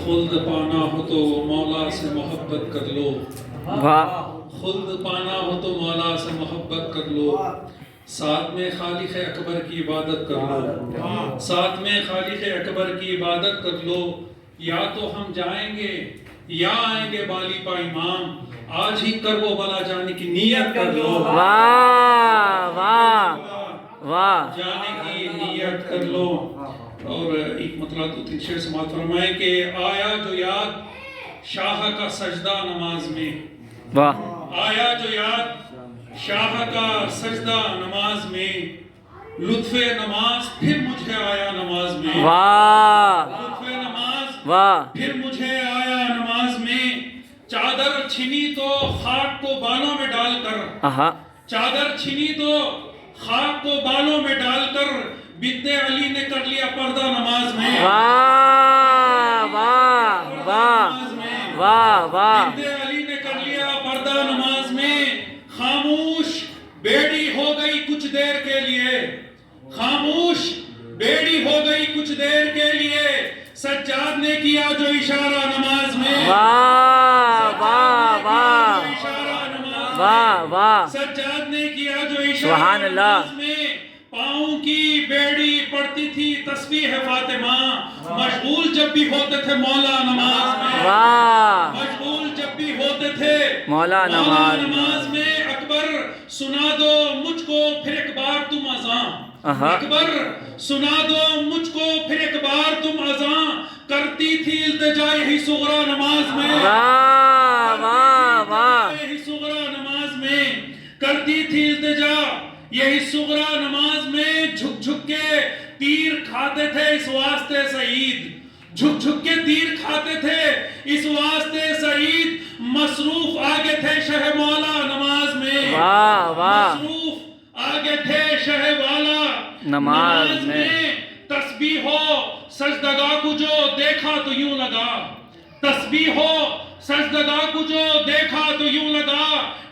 خلد پانا ہو تو مولا سے محبت کر لو، واہ خلد پانا ہو تو مولا سے محبت کر لو، ساتھ میں خالق اکبر کی عبادت کر لو، ساتھ میں خالق اکبر کی عبادت کر لو، یا تو ہم جائیں گے یا آئیں گے بالی پا امام، آج ہی کرب و بلا جانے کی نیت کر لو، واہ واہ واہ جانے کی نیت کر لو۔ اور ایک مطلب 2-3 شعر سماعت فرمائے کہ آیا جو یاد شاہ کا سجدہ نماز میں، واہ آیا جو یاد شاہ کا سجدہ نماز میں، لطف نماز پھر مجھے آیا نماز میں، واہ لطف نماز واہ پھر مجھے آیا نماز میں، چادر چھنی تو خاک کو بالوں میں ڈال کر، آہا چادر چھنی تو خاک کو بالوں میں ڈال کر، بنت علی نے کر لیا پردہ نماز میں، واہ واہ واہ واہ واہ بنت علی نے کر لیا پردہ نماز میں، خاموش بیڑی ہو گئی کچھ دیر کے لیے، خاموش بیڑی ہو گئی کچھ دیر کے لیے، سجاد نے کیا جو اشارہ نماز میں، واہ واہ واہ اشارہ نماز واہ واہ سجاد نے کیا جو اشارہ سبحان اللہ۔ نماز میں، پاؤں کی بیڑی پڑتی تھی تسبیح فاطمہ، مشغول جب بھی ہوتے تھے مولا نماز میں، واہ مشغول جب بھی ہوتے تھے مولا نماز میں، اکبر سنا دو مجھ کو پھر ایک بار تم اذاں، آہا اکبر سنا دو مجھ کو پھر ایک بار تم اذاں، کرتی تھی التجا یہی صغرا نماز میں، واہ واہ واہ یہی صغرا نماز میں، کرتی تھی التجا یہی صغرا نماز میں، جھک جھک کے تیر کھاتے تھے اس واسطے سعید، جھک جھک کے تیر کھاتے تھے اس واسطے سعید، مصروف آگے تھے شہ مولا نماز میں، واہ واہ مصروف آگے تھے شہ والا نماز میں، تسبیح ہو سجدگاہ کو جو دیکھا تو یوں لگا، تسبیح ہو سجدگاہ کو جو دیکھا تو یوں لگا،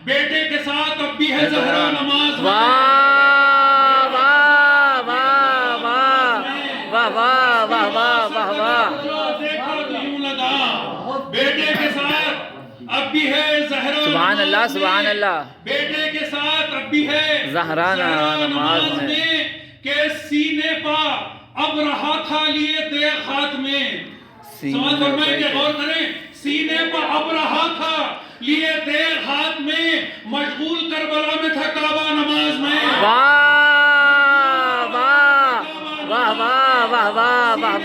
بیٹے کے ساتھ اب بھی ہے زہرا نماز میں، واہ واہ واہ واہ واہ واہ واہ واہ واہ واہ جو دیکھا تو یوں لگا، بیٹے کے ساتھ اب بھی ہے زہرا سبحان اللہ نماز میں، سبحان اللہ، بیٹے کے ساتھ اب بھی ہے زہرا نماز میں، کہ سینے پا اب رہا تھا لیے تیغ ہاتھ میں، سمجھ فرمائیں کہ غور کریں، سینے پا اب رہا تھا لیے تیغ ہاتھ میں، مشغول کربلا میں تھا کعبہ نماز میں، واہ واہ واہ واہ واہ واہ واہ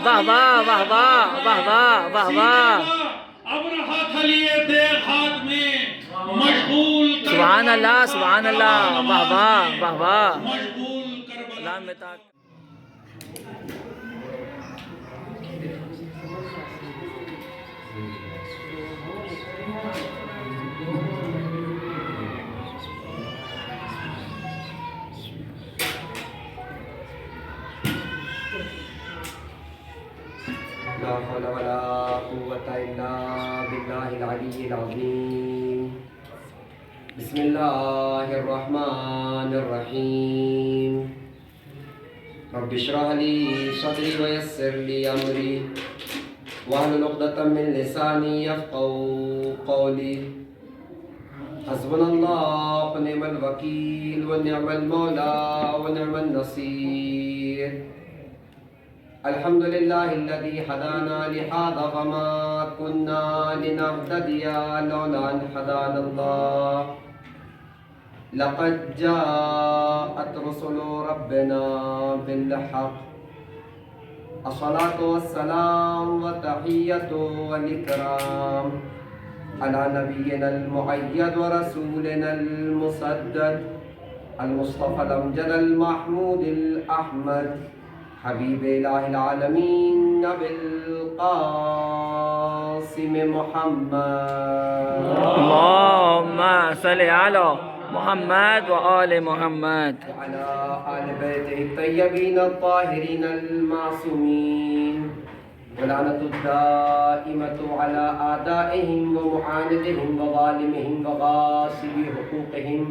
واہ واہ واہ واہ واہ واہ واہ واہ اب رہا تھا لیے تیغ ہاتھ میں، مشغول سبحان اللہ سبحان اللہ واہ واہ واہ واہ مشغول کربلا اللہ میں تاک لا حول ولا قوة إلا بالله العلي العظيم بسم الله الرحمن الرحيم رب اشرح لي صدري ويسر لي أمري واحلل عقدة من لساني يفقهوا قولي حسبنا الله ونعم الوكيل ونعم المولى ونعم النصير الحمد لله الذي هدانا لهذا وما كنا لنهتدي لولا أن هدانا الله لقد جاءت رسل ربنا بالحق الصلاة والسلام والتحية والإكرام على نبينا المؤيد ورسولنا المسدد المصطفى الأمجد المحمود الأحمد حبيب إله العالمين نبي القاسم محمد اللهم صل على محمد وآل محمد وعلى آل بيته الطيبين الطاهرين المعصومين ولعنة الدائمة على أعدائهم ومعاندهم وظالمهم وغاصبي حقوقهم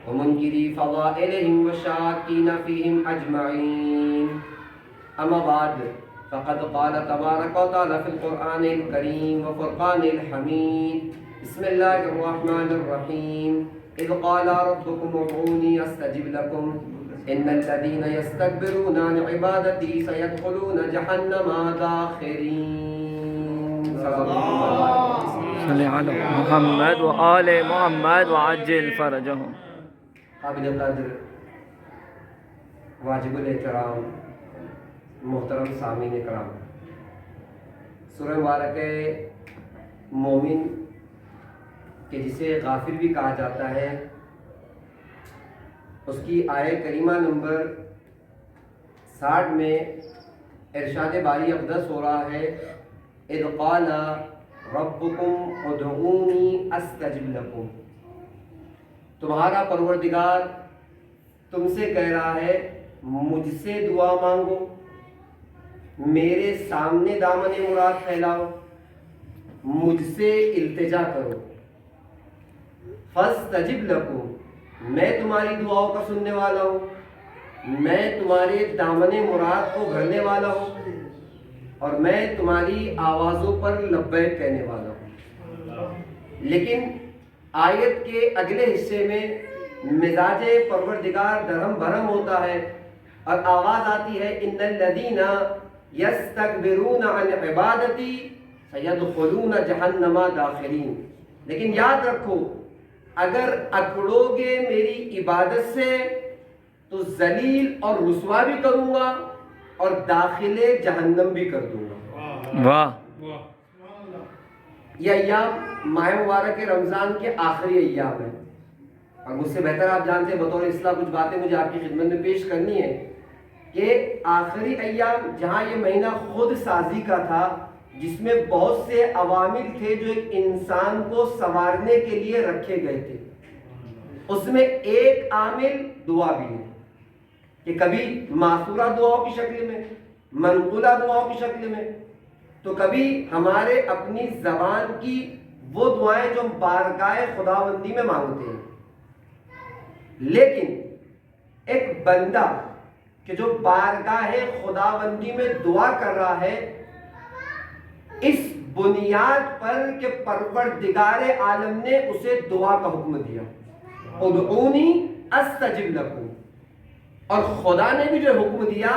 ومنكري فضائلهم وشاكين فيهم أجمعين أما بعد فقد قال تبارك وتعالى في القرآن الكريم وفرقان الحميد بسم الله الرحمن الرحيم إذ قال ربكم ادعوني أستجب لكم إن الذين يستكبرون عن عبادتي سيدخلون جهنم داخرين. صلى الله صلی علی محمد و آل محمد وعجل فرجهم. قابل قدر واجب الاحترام محترم سامعین کرام، سورہ مبارک مومن کہ جسے غافل بھی کہا جاتا ہے، اس کی آیت کریمہ نمبر 60 میں ارشاد باری اقدس ہو رہا ہے اذ قال ربکم ادعونی استجب لکم، تمہارا پروردگار تم سے کہہ رہا ہے مجھ سے دعا مانگو، میرے سامنے دامن مراد پھیلاؤ، مجھ سے التجا کرو. فاستجب لکم، میں تمہاری دعاؤں کا سننے والا ہوں، میں تمہارے دامن مراد کو بھرنے والا ہوں، اور میں تمہاری آوازوں پر لبیک کہنے والا ہوں. لیکن آیت کے اگلے حصے میں مزاج پروردگار درہم بھرم ہوتا ہے اور آواز آتی ہے ان الذین یستکبرون عن عبادتی سیدخلون جہنم داخرین. لیکن یاد رکھو اگر اکڑو گے میری عبادت سے تو ذلیل اور رسوا بھی کروں گا اور داخل جہنم بھی کر دوں گا. واہ، یہ ایام ماہ مبارک رمضان کے آخری ایام ہیں، اور مجھ سے بہتر آپ جانتے ہیں بطور اصلاح کچھ باتیں مجھے آپ کی خدمت میں پیش کرنی ہے کہ آخری ایام جہاں یہ مہینہ خود سازی کا تھا، جس میں بہت سے عوامل تھے جو ایک انسان کو سنوارنے کے لیے رکھے گئے تھے، اس میں ایک عامل دعا بھی ہے کہ کبھی معصورہ دعاؤں کی شکل میں، منقولہ دعاؤں کی شکل میں، تو کبھی ہمارے اپنی زبان کی وہ دعائیں جو ہم بارگاہ خداوندی میں مانگتے ہیں. لیکن ایک بندہ کہ جو بارگاہ خداوندی میں دعا کر رہا ہے، اس بنیاد پر کہ پروردگار عالم نے اسے دعا کا حکم دیا ادعونی استجب لکم، اور خدا نے بھی جو حکم دیا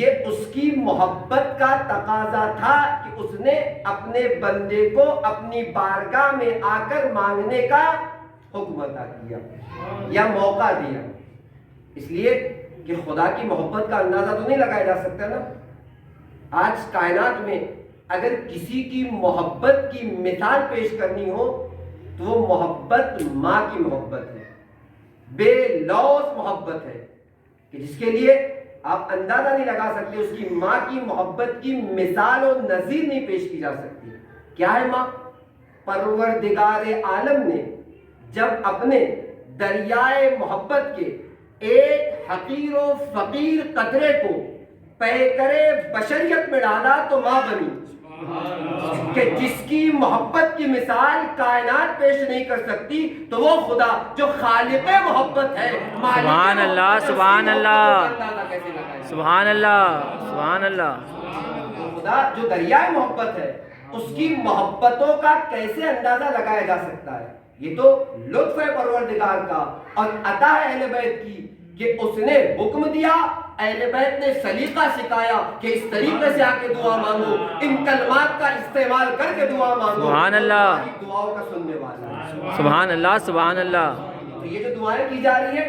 یہ اس کی محبت کا تقاضا تھا کہ اس نے اپنے بندے کو اپنی بارگاہ میں آ کر مانگنے کا حکم عطا کیا یا موقع دیا. اس لیے کہ خدا کی محبت کا اندازہ تو نہیں لگایا جا سکتا نا. آج کائنات میں اگر کسی کی محبت کی مثال پیش کرنی ہو تو وہ محبت ماں کی محبت ہے، بے لوث محبت ہے کہ جس کے لیے آپ اندازہ نہیں لگا سکتے، اس کی ماں کی محبت کی مثال و نظیر نہیں پیش کی جا سکتی. کیا ہے ماں؟ پروردگار عالم نے جب اپنے دریائے محبت کے ایک حقیر و فقیر قطرے کو پیکرے بشریت میں ڈالا تو ماں بنی کہ جس کی محبت کی مثال کائنات پیش نہیں کر سکتی تو وہ خدا جو خالق محبت ہے، سبحان اللہ، سبحان اللہ، سبحان اللہ، سبحان اللہ. خدا جو دریائے محبت ہے اس کی محبتوں کا کیسے اندازہ لگایا جا سکتا ہے؟ یہ تو لطف ہے پروردگار کا اور عطا ہے اہل بیت کی کہ اس نے حکم دیا، اہل بیت نے سلیقہ سکھایا کہ اس طریقے سے آ کے دعا مانگو، ان کلمات کا استعمال کر کے دعا مانگو. سبحان اللہ، دعاؤں کا سننے والا ہے. سبحان اللہ، سبحان اللہ. تو یہ جو دعائیں کی جا رہی ہے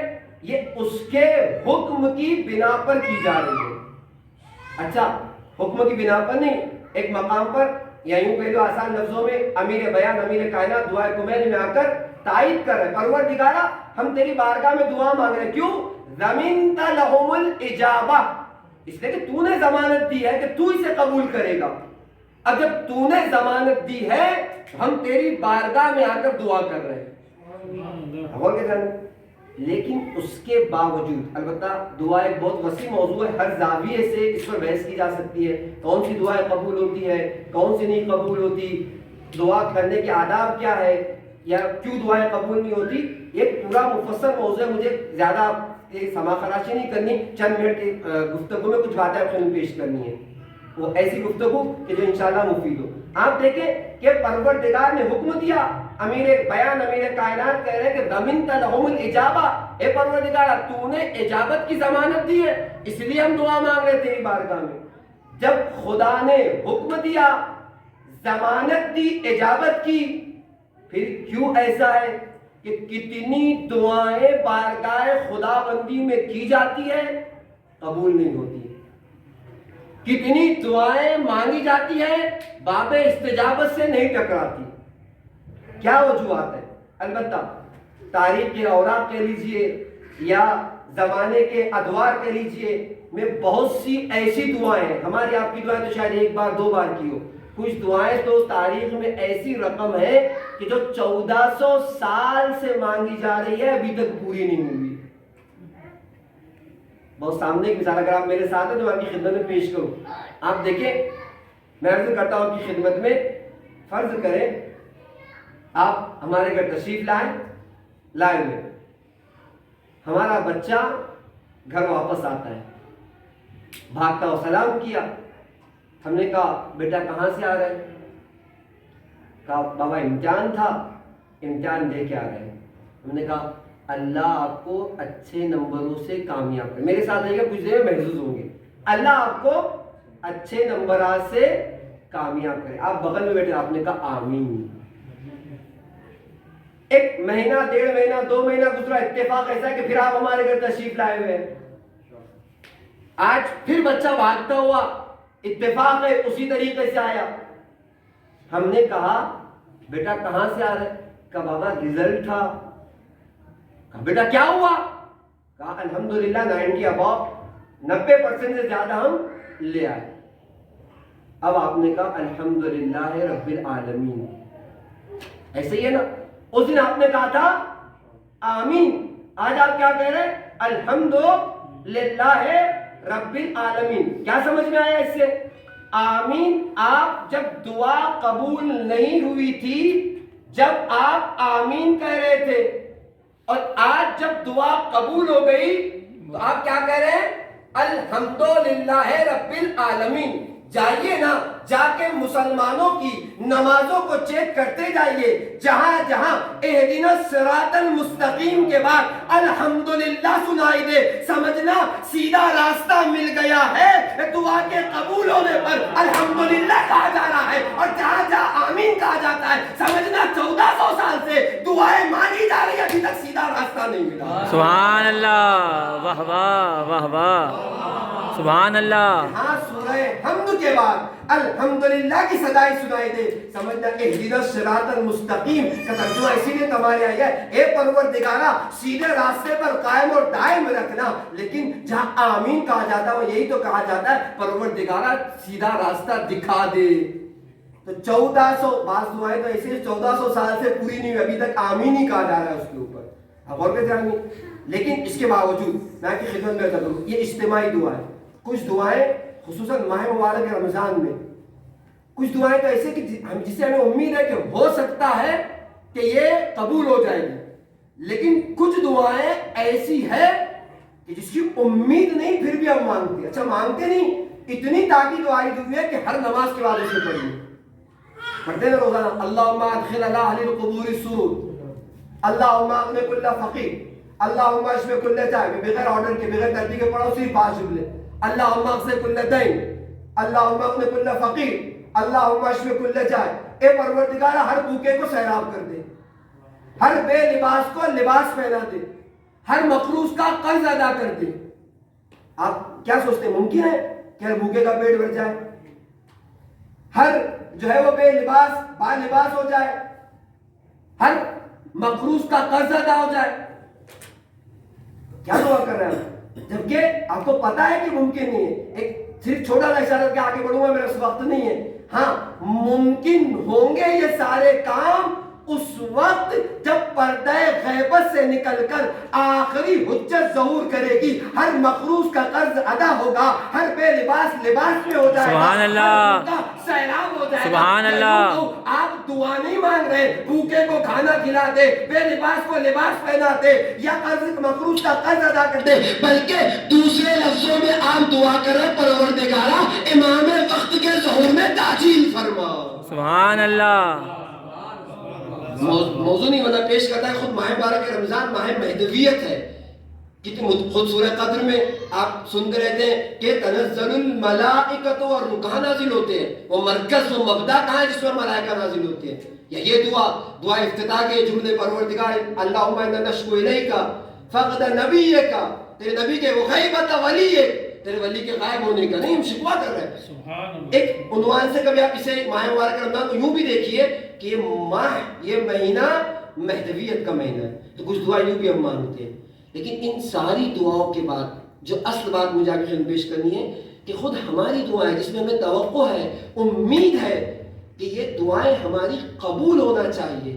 یہ اس کے حکم کی بنا پر کی جا رہی ہے. اچھا، حکم کی بنا پر نہیں، ایک مقام پر یا یوں کہہ لو آسان لفظوں میں امیر بیان امیر کائنات دعائے کمیل میں آ کر تائید کر رہے پروردگارا ہم تیری بارگاہ میں دعا مانگ رہے. کیوں؟ ضمنت لہم الاجابہ، اس لیے کہ تو نے ضمانت دی ہے کہ تو اسے قبول کرے گا. اب جب تو نے ضمانت دی ہے ہم تیری بارگاہ میں آ کر دعا کر رہے ہیں. لیکن اس کے باوجود البتہ دعا ایک بہت وسیع موضوع ہے، ہر زاویے سے اس پر بحث کی جا سکتی ہے. کون سی دعائیں قبول ہوتی ہے، کون سی نہیں قبول ہوتی، دعا کرنے کے آداب کیا ہے، یا کیوں دعائیں قبول نہیں ہوتی. ایک پورا مفصل موضوع ہے، مجھے زیادہ سما خراشی نہیں کرنی، چند منٹ کی گفتگو میں کچھ باتیں اپنے پیش کرنی ہے. وہ ایسی گفتگو کہ جو انشاءاللہ مفید ہو. آپ دیکھیں کہ پروردگار نے حکم دیا, امیر بیان امیر کائنات کہہ رہے ہیں کہ ضمنت لہم الاجابہ, اے پروردگار تو نے اجابت کی ضمانت دی ہے, اس لیے ہم دعا مانگ رہے تیری بارگاہ میں. جب خدا نے حکم دیا, ضمانت دی اجابت کی, پھر کیوں ایسا ہے کہ کتنی دعائیں بارگاہ خدا بندی میں کی جاتی ہے, قبول نہیں ہوتی. کتنی دعائیں مانگی جاتی ہیں, باب استجابت سے نہیں ٹکراتی. کیا وجوہات ہے؟ البتہ تاریخ کے اوراق کہہ لیجئے یا زمانے کے ادوار کہہ لیجئے, میں بہت سی ایسی دعائیں ہیں, ہماری آپ کی دعائیں تو شاید ایک بار دو بار کی ہو, کچھ دعائیں تو تاریخ میں ایسی رقم ہے کہ جو 1400 سال سے مانگی جا رہی ہے, ابھی تک پوری نہیں ہوئی. بہت سامنے ایک مثال اگر آپ میرے ساتھ ہیں تو میں آپ کی خدمت میں پیش کروں. آپ دیکھیں, میں عرض کرتا ہوں آپ کی خدمت میں, فرض کریں آپ ہمارے گھر تشریف لائے ہوئے, ہمارا بچہ گھر واپس آتا ہے, بھاگتا ہوا سلام کیا, ہم نے کہا بیٹا کہاں سے آ رہے ہیں؟ کہا بابا امتحان تھا, امتحان دے کے آ رہے ہیں. ہم نے کہا اللہ آپ کو اچھے نمبروں سے کامیاب کرے. میرے ساتھ آئیے گا, کچھ دیر میں محسوس ہوں گے. اللہ آپ کو اچھے نمبرات سے کامیاب کرے. آپ بغل میں بیٹھے, آپ نے کہا آمین. ایک مہینہ, 1.5 مہینہ, 2 مہینہ گزرا, اتفاق ایسا ہے کہ پھر آپ ہمارے گھر تشریف لائے ہوئے ہیں. آج پھر بچہ بھاگتا ہوا, اتفاق ہے اسی طریقے سے آیا. ہم نے کہا بیٹا کہاں سے آ رہے؟ کہا بابا رزلٹ تھا. کہا بیٹا کیا ہوا؟ کہا الحمدللہ 90 اباؤ, 90% سے زیادہ ہم لے آئے. اب آپ نے کہا الحمدللہ رب العالمین, ایسے ہی ہے نا. اس دن آپ نے کہا تھا آمین, آج آپ کیا کہہ رہے ہیں؟ الحمدللہ رب العالمین. کیا سمجھ میں آیا اس سے؟ آمین آپ جب دعا قبول نہیں ہوئی تھی, جب آپ آمین کہہ رہے تھے, اور آج جب دعا قبول ہو گئی تو آپ کیا کہہ رہے ہیں؟ الحمدللہ رب العالمین. جائیے نا, جا کے مسلمانوں کی نمازوں کو چیک کرتے جائیے, جہاں جہاں اہدنا الصراط المستقیم کے بعد الحمدللہ سنائی دے, سمجھنا سیدھا راستہ مل گیا ہے. دعا کے قبول ہونے پر الحمدللہ کہا جا رہا ہے, اور جہاں جہاں آمین کہا جاتا ہے, سمجھنا 1400 سال سے دعائیں مانگی جا رہی ہے, ابھی تک سیدھا راستہ نہیں ملا. سبحان اللہ, واہ واہ واہ واہ, سبحان اللہ. ہاں سورہ حمد کے بعد الحمدللہ کی صدائی سنائی دے, سمجھنا اہدنا الصراط المستقیم کا ترجمہ اسی لیے تمہارے آیا ہے, اے پروردگارا سیدھے راستے پر قائم اور دائم رکھنا. لیکن جہاں آمین کہا جاتا ہے وہ یہی تو کہا جاتا ہے پروردگارا سیدھا راستہ دکھا دے. تو 1400 بعض دعائیں تو ایسے 1400 سال سے پوری نہیں ہوئی, ابھی تک آمین ہی کہا جا رہا ہے اس کے اوپر. اب غور کرتے آمین. لیکن اس کے باوجود میں آپ کی خدمت میں کروں, یہ اجتماعی دعا ہے. کچھ دعائیں خصوصاً ماہ مبارک رمضان میں, کچھ دعائیں تو ایسے کہ جس سے ہمیں امید ہے کہ ہو سکتا ہے کہ یہ قبول ہو جائے گی, لیکن کچھ دعائیں ایسی ہے کہ جس کی امید نہیں پھر بھی ہم مانگتے. اچھا مانگتے نہیں, اتنی تاکید آئی ہوئی ہے کہ ہر نماز کے بعد اسے پڑھیے, پڑھتے ہیں روزانہ. اللہم ادخل علی اہل القبور السرور, اللہم اغن کل فقیر, اللہم اشف کل جائع. بغیر آرڈر کے, بغیر ترتیب کے پڑھو, صرف 5 جملے. اللہم اغن کل دین, اللہم اغن کل فقیر, اللہم اشف کل جائع. اے پروردگار ہر بھوکے کو سیراب کر دے, ہر بے لباس کو لباس پہنا دے, ہر مقروض کا قرض ادا کر دے. آپ کیا سوچتے ہیں ممکن ہے کہ ہر بھوکے کا پیٹ بھر جائے, ہر جو ہے وہ بے لباس با لباس ہو جائے, ہر مقروض کا قرض ادا ہو جائے؟ کیا دعا کر رہے ہیں جبکہ آپ کو پتا ہے کہ ممکن نہیں ہے. ایک صرف چھوٹا سا اشارہ کر کے آگے بڑھوں گا, میرا وقت نہیں ہے. ہاں ممکن ہوں گے یہ سارے کام اس وقت جب پردہ غیبت سے نکل کر آخری حجت ظہور کرے گی، ہر مقروض کا قرض ادا ہوگا، ہر بے لباس لباس میں ہو جائے گا، سبحان اللہ، سیلاب ہو جائے گا۔ سبحان اللہ۔ آپ دعا نہیں مانگ رہے، بھوکے کو کھانا کھلا دے، بے لباس کو لباس پہنا دے، یا قرض مقروض کا قرض ادا کر دے، بلکہ دوسرے لفظوں میں آپ دعا کر رہے پروردگارا امام وقت کے ظہور میں تعجیل فرما۔ سبحان اللہ۔ موضوع نہیں بنا پیش کرتا ہے، خود ماہ مبارک رمضان ماہ مہدویت ہے۔ کتنی خود سورہ قدر میں آپ سنتے رہتے ہیں کہ تنزل الملائکۃ والروح، کہاں نازل ہوتے ہیں؟ وہ مرکز و مبدا کہاں ہے جس میں ملائکہ نازل ہوتے ہیں؟ یا یہ دعا افتتاح کے جملے پروردگار اللہم انا نشکو الیک فقد نبیک، تیرے نبی کے وہ غیبت ولیک، تیرے ولی کے غائب ہونے کا نہیں، ہم شکوا کر رہے ہیں۔ ایک عنوان سے کبھی آپ اسے ماہ مبارک رمضان کو یوں بھی دیکھیے کہ یہ مہینہ مہدویت کا مہینہ ہے، تو کچھ دعا یوں بھی ہم مانگتے ہیں۔ لیکن ان ساری دعاؤں کے بعد جو اصل بات مجھے آگے پیش کرنی ہے کہ خود ہماری دعائیں جس میں ہمیں توقع ہے، امید ہے کہ یہ دعائیں ہماری قبول ہونا چاہیے،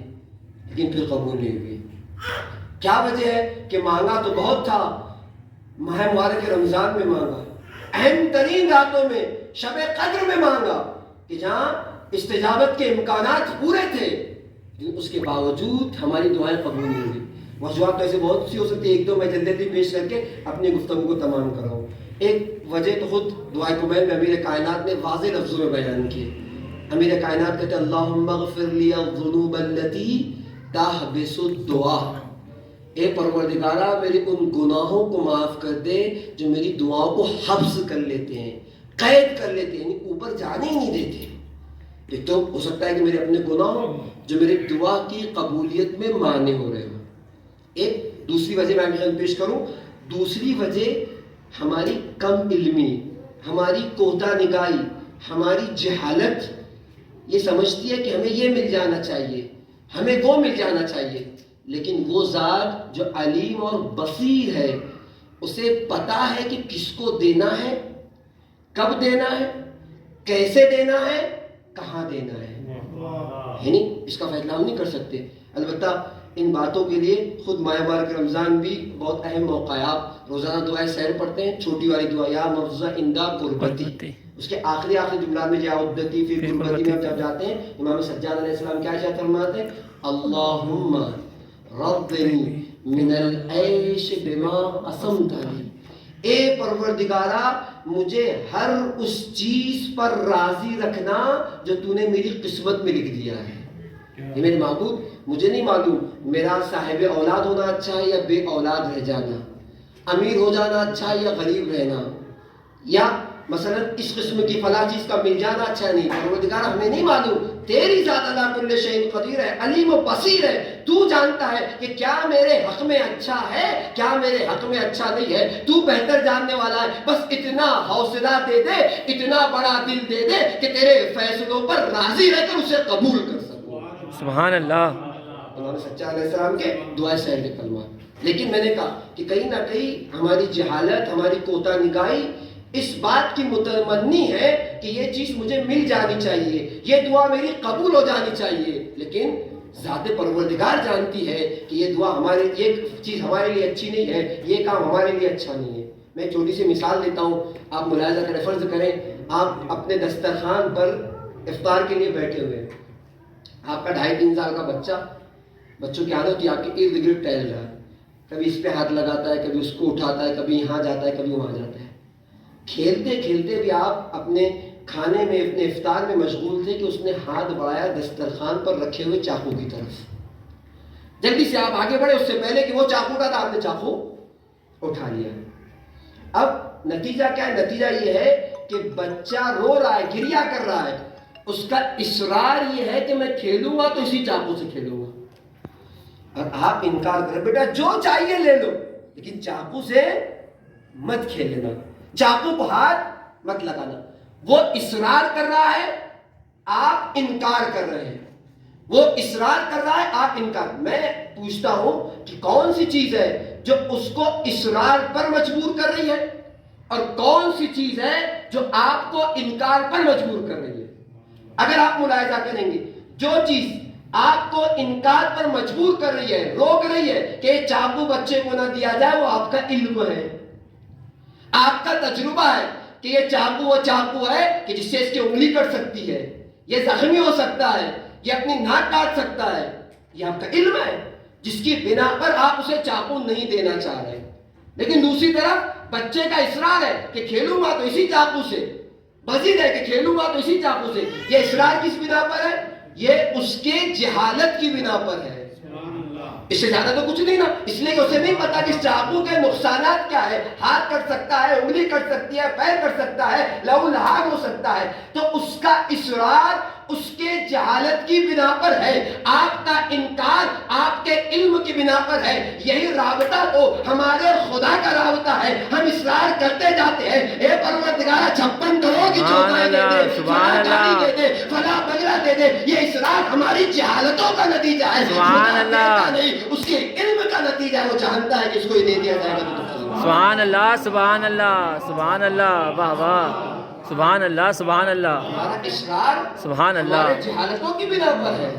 لیکن پھر قبول نہیں ہوئی۔ کیا وجہ ہے کہ مانگا تو بہت تھا، ماہ مبارک رمضان میں مانگا، اہم ترین راتوں میں شب قدر میں مانگا کہ جہاں استجابت کے امکانات پورے تھے، لیکن اس کے باوجود ہماری دعائیں قبول نہیں ہوئی۔ وجوہات تو ایسے بہت سی ہو سکتی ہے، ایک دو میں جلدی پیش کر کے اپنی گفتگو کو تمام کراؤں۔ ایک وجہ تو خود دعائے قبیل میں امیر کائنات نے واضح لفظوں میں بیان کی۔ امیر کائنات کہتے ہیں اللہم اغفر لی الذنوب التي تحبس الدعاء، اے پروردگارہ میرے ان گناہوں کو معاف کر دے جو میری دعاؤں کو حبس کر لیتے ہیں، قید کر لیتے ہیں، یعنی اوپر جانے ہی نہیں دیتے۔ ایک تو ہو سکتا ہے کہ میرے اپنے گناہ جو میری دعا کی قبولیت میں مانع ہو رہے ہوں۔ ایک دوسری وجہ میں آپ پیش کروں، دوسری وجہ ہماری کم علمی، ہماری کوتا نگاہی، ہماری جہالت یہ سمجھتی ہے کہ ہمیں یہ مل جانا چاہیے، ہمیں وہ مل جانا چاہیے، لیکن وہ ذات جو علیم اور بصیر ہے اسے پتا ہے کہ کس کو دینا ہے، کب دینا ہے، کیسے دینا ہے، کہاں دینا ہے، یعنی اس کا فیصلہ ہم نہیں کر سکتے۔ البتہ ان باتوں کے لیے خود ماہ مبارک رمضان بھی بہت اہم موقع ہے۔ آپ روزانہ دعائیں سیر پڑھتے ہیں، چھوٹی والی دعا یا مفضہ اندہ قربتی، اس کے آخری جملات میں یا عدتی فی قربتی میں جب جاتے ہیں امام سجاد علیہ السلام کیا ارشاد فرماتے ہیں؟ اللہم رضنی من العیش بما قسمت لی، اے پروردگارہ مجھے ہر اس چیز پر راضی رکھنا جو تو نے میری قسمت میں لکھ دیا ہے۔ یہ میرے معبود مجھے نہیں معلوم میرا صاحب اولاد ہونا اچھا ہے یا بے اولاد رہ جانا، امیر ہو جانا اچھا ہے یا غریب رہنا، یا مثلا اس قسم کی فلاں چیز کا مل جانا اچھا نہیں، پروردگار ہمیں نہیں معلوم، تیری ذات علی کل شیء قدیر ہے، علیم و بصیر ہے، تو جانتا ہے کہ کیا میرے حق میں اچھا ہے، کیا میرے حق میں اچھا نہیں ہے، تو بہتر جاننے والا ہے۔ بس اتنا حوصلہ دے دے، اتنا بڑا دل دے دے کہ تیرے فیصلوں پر راضی رہ کر اسے قبول کر سکوں۔ سبحان اللہ۔ امام سجاد علیہ السلام کے دعائے سیر کے کلمات۔ لیکن میں نے کہا کہ کہیں نہ کہیں ہماری جہالت، ہماری کوتا نگاہی اس بات کی متمنی ہے کہ یہ چیز مجھے مل جانی چاہیے، یہ دعا میری قبول ہو جانی چاہیے، لیکن ذات پروردگار جانتی ہے کہ یہ دعا یہ چیز ہمارے لیے اچھی نہیں ہے، یہ کام ہمارے لیے اچھا نہیں ہے۔ میں چھوٹی سی مثال دیتا ہوں، آپ ملاحظہ کریں، فرض کریں آپ اپنے دسترخوان پر افطار کے لیے بیٹھے ہوئے ہیں، آپ کا 2.5-3 سال کا بچوں کی عادت ہوتی ہے آپ کے ارد گرد ٹہل رہا ہے، کبھی اس پہ ہاتھ لگاتا ہے، کبھی اس کو اٹھاتا ہے، کبھی یہاں جاتا ہے، کبھی وہاں جاتا ہے۔ کھیلتے کھیلتے بھی آپ اپنے کھانے میں، اپنے افطار میں مشغول تھے کہ اس نے ہاتھ بڑھایا دسترخوان پر رکھے ہوئے چاقو کی طرف، جلدی سے آپ آگے بڑھے اس سے پہلے کہ وہ چاقو اٹھا تھا، آپ نے چاقو اٹھا لیا۔ اب نتیجہ کیا ہے؟ نتیجہ یہ ہے کہ بچہ رو رہا ہے، گریہ کر رہا ہے، اس کا اصرار یہ ہے کہ میں کھیلوں گا تو اسی چاقو سے کھیلوں گا، اور آپ انکار کریں بیٹا جو چاہیے لے لو لیکن چاقو سے مت کھیلنا، چاقو کو ہاتھ مت لگانا۔ وہ اصرار کر رہا ہے، آپ انکار کر رہے ہیں، وہ اصرار کر رہا ہے، آپ انکار۔ میں پوچھتا ہوں کہ کون سی چیز ہے جو اس کو اصرار پر مجبور کر رہی ہے، اور کون سی چیز ہے جو آپ کو انکار پر مجبور کر رہی ہے؟ اگر آپ ملاحظہ کریں گے جو چیز آپ کو انکار پر مجبور کر رہی ہے، روک رہی ہے کہ یہ چاقو بچے کو نہ دیا جائے، وہ آپ کا علم ہے، آپ کا تجربہ ہے کہ یہ چاقو وہ چاقو ہے کہ جس سے اس کی انگلی کٹ سکتی ہے، یہ زخمی ہو سکتا ہے، یہ اپنی ناک کاٹ سکتا ہے، یہ آپ کا علم ہے جس کی بنا پر آپ اسے چاقو نہیں دینا چاہ رہے۔ لیکن دوسری طرف بچے کا اصرار ہے کہ کھیلوں گا تو اسی چاقو سے، مزید ہے کہ کھیلوں گا تو اسی چاقو سے، یہ اصرار کس بنا پر ہے؟ یہ اس کے جہالت کی بنا پر ہے، اس سے زیادہ تو کچھ نہیں نا، اس لیے کہ اسے نہیں پتا کہ اس چاقو کے نقصانات کیا ہے، ہاتھ کٹ سکتا ہے، انگلی کٹ سکتی ہے، پیر کٹ سکتا ہے، لہو لہاب ہو سکتا ہے، تو اس کا اصرار اس کے جہالت کی بنا پر ہے، آپ کا انکار آپ کے علم کی بنا پر ہے۔ یہی رابطہ تو ہمارے خدا کا رابطہ ہے، ہم اصرار کرتے جاتے ہیں، اے پروردگارہ 56 کروڑ کی چوپائیں دے دے، فلاں گاڑی دے دے، فلاں بنگلہ دے دے، یہ اصرار ہماری جہالتوں کا نتیجہ ہے، خدا دیتا نہیں، اس کے علم کا نتیجہ ہے، وہ جانتا ہے کہ اس کو یہ دے دیا جائے گا تو سبحان اللہ سبحان اللہ سبحان اللہ، واہ واہ، سبحان اللہ سبحان اللہ، ہمارا اصرار سبحان اللہ، ہمارے جہالتوں کی بنا پر ہے،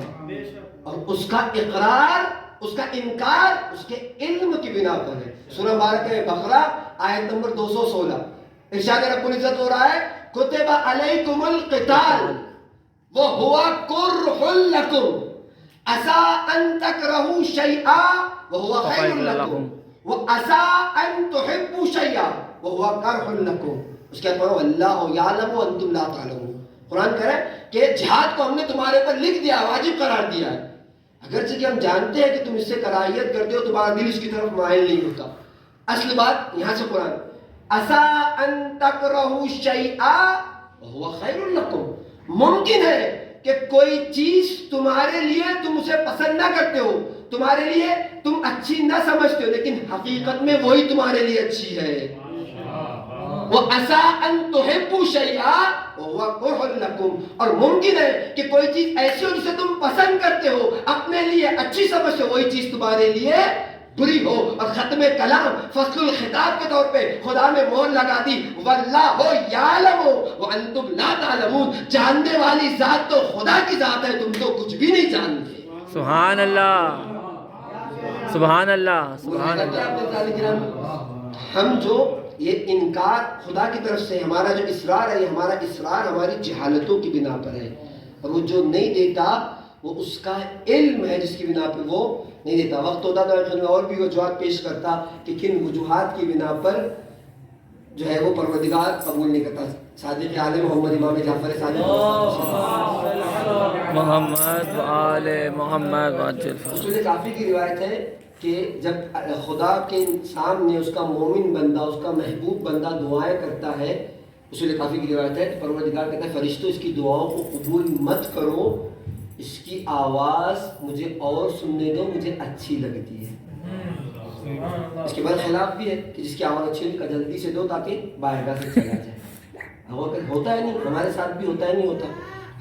اور اس کا اقرار، اس کا انکار اس کے علم کی بنا پر ہے۔ سورہ مبارکہ بقرہ آیت نمبر 216، ارشاد رب العزت ہو رہا ہے کتب علیکم القتال وہو کرہ لکم عسیٰ ان تکرہوا شیئا وہو خیر لکم وعسیٰ ان تحبوا شیئا وہو کرہ لکم۔ اس کے بعد اللہ یعلم وانتم لا تعلمون۔ قرآن کہہ رہا ہے کہ جہاد کو ہم نے تمہارے پر لکھ دیا، واجب قرار دیا ہے، اگرچہ کہ ہم جانتے ہیں کہ تم اس سے کراہیت کرتے ہو، تمہارا دل اس کی طرف مائل نہیں ہوتا۔ اصل بات یہاں سے قرآن عسیٰ ان تکرہوا شیئا وہو خیر لکم، ممکن ہے کہ کوئی چیز تمہارے لیے تم اسے پسند نہ کرتے ہو، تمہارے لیے تم اچھی نہ سمجھتے ہو، لیکن حقیقت میں وہی تمہارے لیے اچھی ہے۔ وَعَسَىٰ أَن تُحِبُّوا شَيْئًا وَهُوَ كُرْهٌ لَكُمْ، اور ممکن ہے کہ کوئی چیز ایسی ہو جسے تم پسند کرتے ہو، اپنے لیے اچھی سمجھتے ہو، وہی چیز تمہارے لیے بری ہو۔ اور ختم کلام فصل الخطاب کے طور پہ خدا نے مہر لگا دی وَاللَّهُ يَعْلَمُ وَأَنتُمْ لَا تَعْلَمُونَ، جاننے والی ذات تو خدا کی ذات ہے، تم تو کچھ بھی نہیں جانتے۔ سبحان اللہ سبحان اللہ سبحان اللہ۔ ہم جو یہ انکار خدا کی طرف سے، ہمارا جو اصرار ہے، یہ ہمارا اصرار ہماری جہالتوں کی بنا پر ہے، اور وہ جو نہیں دیتا وہ اس کا علم ہے جس کی بنا پہ وہ نہیں دیتا۔ وقت ہوتا تو میں اور بھی وجوہات پیش کرتا کہ کن وجوہات کی بنا پر جو ہے وہ پروردگار قبول نہیں کرتا۔ صادق عالم محمد امام جعفر صادق محمد آل محمد رسول کافی کی روایت ہے کہ جب خدا کے سامنے اس کا مومن بندہ، اس کا محبوب بندہ دعائیں کرتا ہے، رسول کافی کی روایت ہے، پروردگار کہتا ہے فرشتوں اس کی دعاؤں کو قبول مت کرو، اس کی آواز مجھے اور سننے دو، مجھے اچھی لگتی ہے۔ اس کے بعد خلاف بھی ہے کہ جس کی آواز اچھی لگتی ہے جلدی سے دو تاکہ بارگاہ سے چلا جائے۔ ہوتا ہے نہیں، ہمارے ساتھ بھی ہوتا ہے، نہیں ہوتا،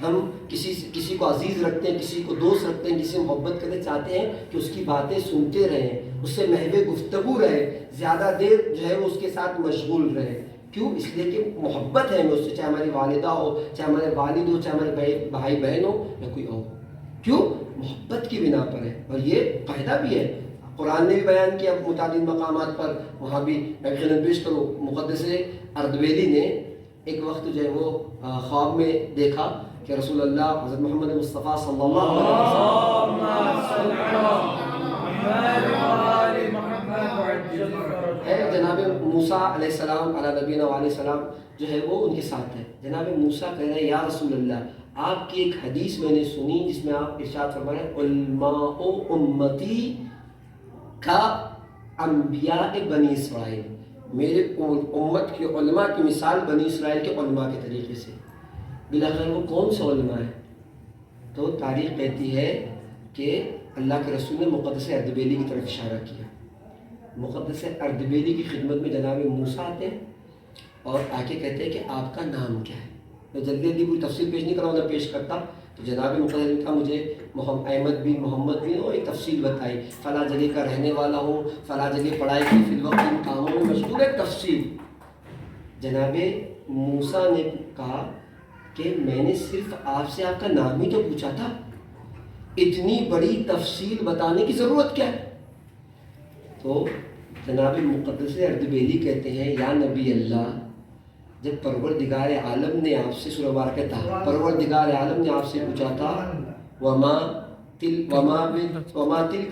ہم کسی کو عزیز رکھتے ہیں، کسی کو دوست رکھتے ہیں، کسی سے محبت کرتے چاہتے ہیں کہ اس کی باتیں سنتے رہیں، اس سے محو گفتگو رہے، زیادہ دیر جو ہے وہ اس کے ساتھ مشغول رہے۔ کیوں؟ اس لیے کہ محبت ہے ہمیں اس سے، چاہے ہماری والدہ ہو، چاہے ہمارے والد ہو، چاہے ہمارے بھائی بہن ہو یا کوئی اور۔ کیوں؟ محبت کی بنا پر ہے، اور یہ قاعدہ بھی ہے، قرآن نے بھی بیان کیا متعدد مقامات پر، وہاں بھی میں خدمت پیش کروں، مقدس اردبیلی نے ایک وقت جو ہے وہ خواب میں دیکھا کہ رسول اللہ حضرت محمد مصطفیٰ صلی اللہ علیہ وسلم ہے، جناب موسیٰ علیہ السلام علیہ نبینا علیہ السلام جو ہے وہ ان کے ساتھ ہے۔ جناب موسیٰ کہہ رہے ہیں یا رسول اللہ، آپ کی ایک حدیث میں نے سنی جس میں آپ ارشاد فرما رہے ہیں علماء امتی کا انبیاء بنی اسرائیل، میرے امت کے علماء کی مثال بنی اسرائیل کے علماء کے طریقے سے۔ بلاخر وہ کون سے علماء ہیں؟ تو تاریخ کہتی ہے کہ اللہ کے رسول نے مقدس اردبیلی کی طرف اشارہ کیا۔ مقدس اردبیلی کی خدمت میں جناب موسیٰ آتے ہیں اور آ کے کہتے ہیں کہ آپ کا نام کیا ہے؟ میں جلدی جلدی پوری تفصیل پیش نہیں کراؤں گا، پیش کرتا تو جناب مقدس نے کہا مجھے احمد بن محمد بن اور ایک تفصیل بتائی، فلاں جگہ کا رہنے والا ہوں، فلاں جگہ پڑھائی کی، فی الوقت ان کاموں میں مشغول، ایک تفصیل۔ جناب موسیٰ نے کہا کہ میں نے صرف آپ سے آپ کا نام ہی تو پوچھا تھا، اتنی بڑی تفصیل بتانے کی ضرورت کیا ہے؟ تو جناب مقدس اردبیلی کہتے ہیں یا نبی اللہ، جب پروردگار عالم نے آپ سے سورہ بارکہ تھا، پروردگار عالم نے آپ سے پوچھا تھا وما تلک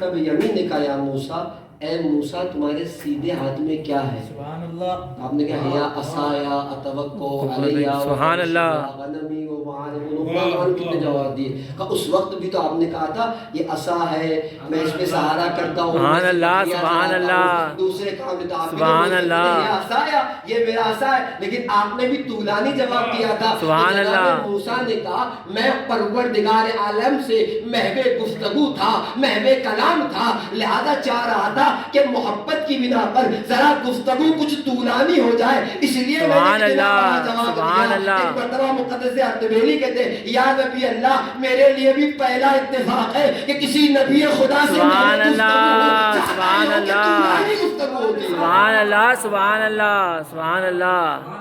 بیمینک یا موسیٰ، اے موسیٰ تمہارے سیدھے ہاتھ میں کیا ہے؟ سبحان اللہ، آپ نے کہا یا عصایا اتوکل علیہ سبحان اللہ، غنمی و معارف، کتنے جواب دیے؟ اس وقت بھی تو آپ نے کہا تھا یہ عصا ہے، میں اس پہ سہارا کرتا ہوں، سبحان اللہ، سبحان اللہ، دوسرے کام میں تو آپ سبحان اللہ، یہ عصایا، یہ میرا عصا ہے، لیکن آپ نے بھی طولانی جواب دیا تھا۔ سبحان اللہ۔ موسیٰ نے کہا میں پروردگار عالم سے محو گفتگو تھا، محو کلام تھا، لہذا چاہ رہا تھا کہ محبت کی بنا پر ذرا گفتگو کچھ طولانی ہو جائے، اس لیے سبحان اللہ، سبحان اللہ۔ ایک مرتبہ مقدس اردبیلی کہتے ہیں یا نبی اللہ میرے لیے بھی پہلا اتفاق ہے کہ کسی نبی خدا سے سبحان اللہ، سبحان اللہ، گفتگو ہوتی ہے۔ سبحان اللہ، سبحان اللہ، سبحان اللہ،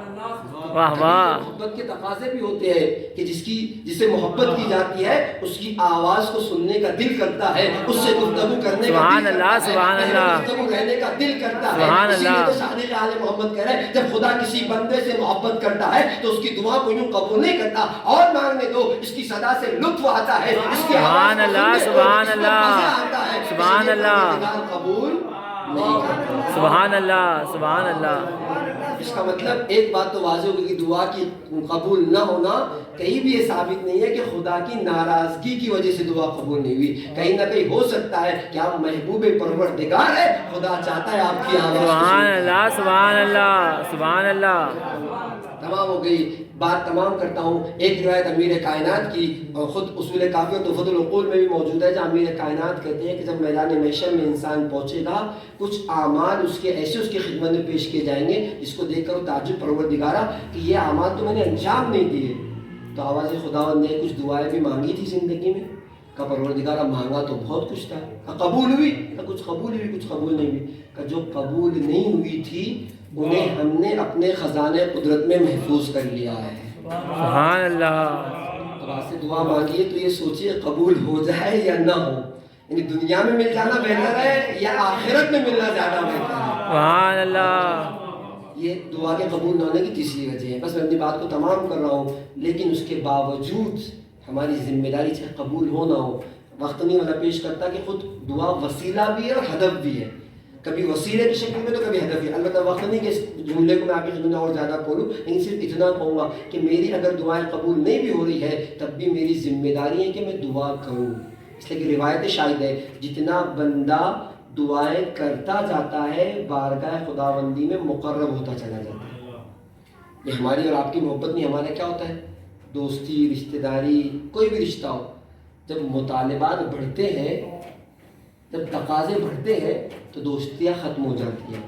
واہ واہ۔ محبت کے تقاضے بھی ہوتے ہیں کہ جس سے محبت کی جاتی ہے اس کی آواز کو سننے کا دل کرتا ہے، اس سے گفتگو کرنے کا سبحان دل اللہ، کرتا ہے، سبحان اللہ، گفتگو رہنے کا دل کرتا ہے۔ سبحان اسی لیے اللہ۔ تو صادق آل محمد کہہ رہے ہیں جب خدا کسی بندے سے محبت کرتا ہے تو اس کی دعا کو یوں قبول نہیں کرتا، اور مانگنے دو، اس کی صدا سے لطف آتا ہے، اس کی آواز سبحان کو اللہ، سننے دو، سبحان اس میں اللہ، مزہ آتا ہے، سبحان اس لیے اللہ، پروردگار قبول نہیں کرتا۔ سبحان اللہ، سبحان اللہ۔ اس کا مطلب ایک بات تو واضح ہوگی کہ دعا کی قبول نہ ہونا کہیں بھی یہ ثابت نہیں ہے کہ خدا کی ناراضگی کی وجہ سے دعا قبول نہیں ہوئی، کہیں نہ کہیں ہو سکتا ہے کہ آپ محبوب پروردگار ہے، خدا چاہتا ہے آپ کی آواز کو سبحان سنیں۔ اللہ، سبحان اللہ، سبحان اللہ۔ تمام ہو گئی بات، تمام کرتا ہوں۔ ایک روایت امیر کائنات کی، اور خود اصول کافی و تحفۃ العقول میں بھی موجود ہے، جہاں امیر کائنات کہتے ہیں کہ جب میدان محشر میں انسان پہنچے گا کچھ اعمال اس کے ایسے اس کی خدمت میں پیش کیے جائیں گے جس کو دیکھ کر وہ تعجب پروردگارا کہ یہ اعمال تو میں نے انجام نہیں دیے۔ تو آواز خداوند نے کچھ دعائیں بھی مانگی تھی زندگی میں، کہا پروردگارا مانگا تو بہت کچھ تھا، کہا قبول ہوئی، کہا کچھ قبول ہوئی، کچھ قبول نہیں ہوئی، کہا جو قبول نہیں ہوئی تھی انہیں ہم نے اپنے خزانے قدرت میں محفوظ کر لیا ہے۔ سبحان اللہ۔ اب آپ سے دعا مانگیے تو یہ سوچیے قبول ہو جائے یا نہ ہو، یعنی دنیا میں مل جانا بہتر ہے یا آخرت میں ملنا زیادہ بہتر ہے۔ سبحان اللہ۔ یہ دعا کے قبول نہ ہونے کی تیسری وجہ ہے۔ بس میں اپنی بات کو تمام کر رہا ہوں، لیکن اس کے باوجود ہماری ذمہ داری چاہے قبول ہو نہ ہو، وقت نہیں والا پیش کرتا کہ خود دعا وسیلہ بھی ہے اور ہدف بھی ہے، کبھی وسیلے کی شکل میں تو کبھی ہدف ہے۔ البتہ وقت نہیں کہ اس جملے کو میں آپ کی خدمت میں اور زیادہ کھولوں، لیکن صرف اتنا کہوں گا کہ میری اگر دعائیں قبول نہیں بھی ہو رہی ہے تب بھی میری ذمہ داری ہے کہ میں دعا کروں، اس لیے کہ روایت شاہد ہے جتنا بندہ دعائیں کرتا جاتا ہے بارگاہ خداوندی میں مقرب ہوتا چلا جاتا ہے۔ یہ ہماری اور آپ کی محبت نہیں، ہمارا کیا ہوتا ہے؟ دوستی، رشتہ داری، کوئی بھی رشتہ ہو، جب مطالبات بڑھتے ہیں، جب تقاضے بڑھتے ہیں تو دوستیاں ختم ہو جاتی ہیں،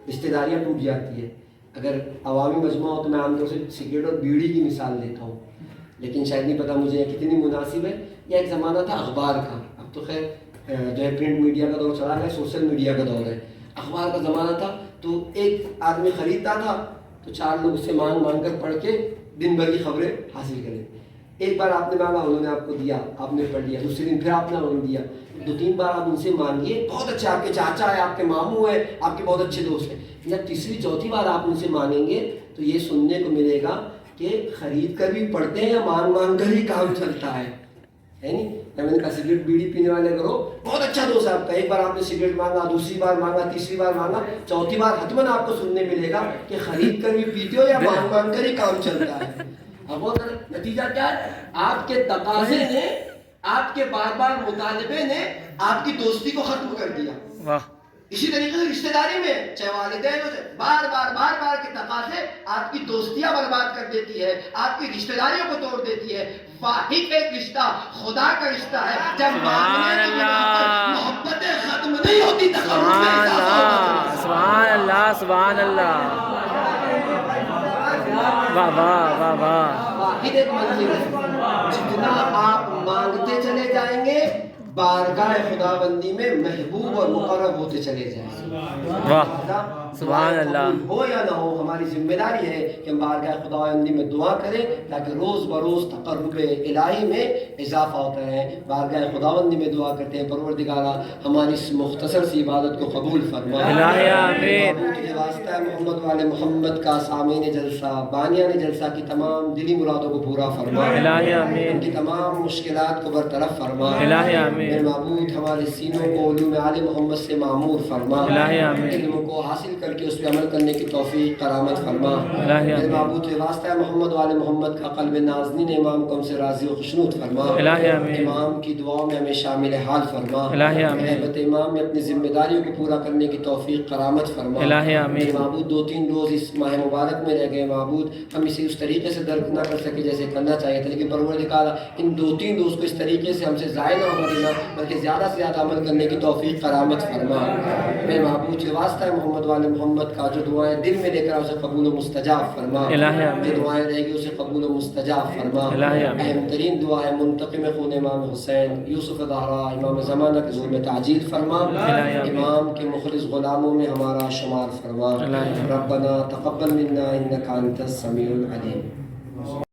رشتہ داریاں ٹوٹ جاتی ہیں۔ اگر عوامی مجمع ہو تو میں عام طور سے سگریٹ اور بیڑی کی مثال دیتا ہوں، لیکن شاید نہیں پتہ مجھے کتنی مناسب ہے۔ یہ ایک زمانہ تھا اخبار کا، اب تو خیر جو ہے پرنٹ میڈیا کا دور چلا ہے، سوشل میڈیا کا دور ہے۔ اخبار کا زمانہ تھا تو ایک آدمی خریدتا تھا تو چار لوگ اس سے مانگ مانگ کر پڑھ کے دن بھر کی خبریں حاصل کریں۔ ایک بار آپ نے مانگا، انہوں نے آپ کو دیا، آپ نے پڑھ لیا، دوسرے دن پھر آپ نے انہوں نے دیا، دو تین بار آپ ان سے مانگیے، بہت اچھے آپ کے چاچا ہے، آپ کے ماموں ہے، آپ کے بہت اچھے دوست ہیں، جب تیسری چوتھی بار آپ ان سے مانگیں گے تو یہ سننے کو ملے گا کہ خرید کر بھی پڑھتے ہیں یا مانگ مانگ کر ہی کام چلتا ہے نہیں؟ میں نے کہا سگریٹ بیڑی پینے والے کرو، بہت اچھا دوست ہے آپ کا، ایک بار آپ نے سگریٹ مانگا، دوسری بار مانگا، تیسری بار مانگا، چوتھی بار حتماً آپ کو سننے ملے گا کہ خرید کر بھی پیتے ہو یا مانگ مانگ کر ہی کام چلتا ہے۔ اب وہ نتیجہ کیا ہے؟ آپ کے تقاضے نے، آپ کے بار بار مطالبے نے آپ کی دوستی کو ختم کر دیا۔ واہ۔ اسی طریقے سے رشتہ داری میں چاہے والدین ہو، بار بار کے تقاضے آپ کی دوستیاں برباد کر دیتی ہے، آپ کی رشتہ داریوں کو توڑ دیتی ہے۔ واحد ایک رشتہ خدا کا رشتہ ہے، جب مانگنے کی بنا پر محبتیں ختم نہیں ہوتی، تقرب میں اضافہ ہوتا ہے۔ سبحان اللہ، سبحان اللہ، واہ واہ واہ واہ۔ واحد ایک منزل ہے، جتنا آپ مانگتے چلے جائیں گے بارگاہ خداوندی میں محبوب اور مقرب ہوتے چلے جائیں گے۔ واہ۔ سبحان اللہ۔ قبول ہو یا نہ ہو، ہماری ذمہ داری ہے کہ ہم بارگاہ خداوندی میں دعا کریں تاکہ روز بروز تقرب الہی میں اضافہ ہوتا رہے۔ بارگاہ خداوندی میں دعا کرتے ہیں پروردگارہ ہماری اس مختصر سی عبادت کو قبول فرما۔ الہی آمین۔ تجھے واسطہ ہے محمد والے محمد کا، سامعین جلسہ، بانیان جلسہ کی تمام دلی مرادوں کو پورا فرما۔ الہی آمین۔ ان کی تمام مشکلات کو برطرف فرما۔ الہی آمین۔ میرے معبود ہمارے سینوں کو علوم آل محمد سے معمور فرما۔ الہی آمین۔ علم کو حاصل کر کے اس پہ عمل کرنے کی توفیق کرامت فرما۔ الہی میرے آمین۔ معبود کے واسطہ ہے محمد والے محمد کا، قلب نازنین امام کو ہم سے راضی و خوشنود فرما۔ الہی آمین۔ امام کی دعاؤں میں ہمیں شامل حال فرما۔ الہی آمین۔ رحمت امام میں اپنی ذمہ داریوں کو پورا کرنے کی توفیق کرامت فرما۔ الہی آمین۔ میرے معبود 2-3 روز اس ماہ مبارک میں رہ گئے معبود، ہم اسے اس طریقے سے درک نہ کر سکے جیسے کرنا چاہیے تھا، لیکن پروردگار ان 2-3 روز کو اس طریقے سے ہم سے ضائع نہ ہونے دینا بلکہ زیادہ سے زیادہ عمل کرنے کی توفیق کرامت فرما۔ میرے معبود کے واسطہ ہے محمد والے محمد کا، جو دعائیں دل میں لے کر اسے قبول و مستجاب فرما۔ الہی آمین۔ جو دعائیں رہ گی اسے قبول و مستجاب فرما۔ الہی آمین۔ اہم ترین دعا ہے منتقم خون امام حسین یوسف زہرا امام زمانہ کے ظلم تعجیل فرما۔ الہی آمین۔ امام کے مخلص غلاموں میں ہمارا شمار فرما۔ الہی آمین۔ ربنا تقبل منا انک انت السمیع العلیم۔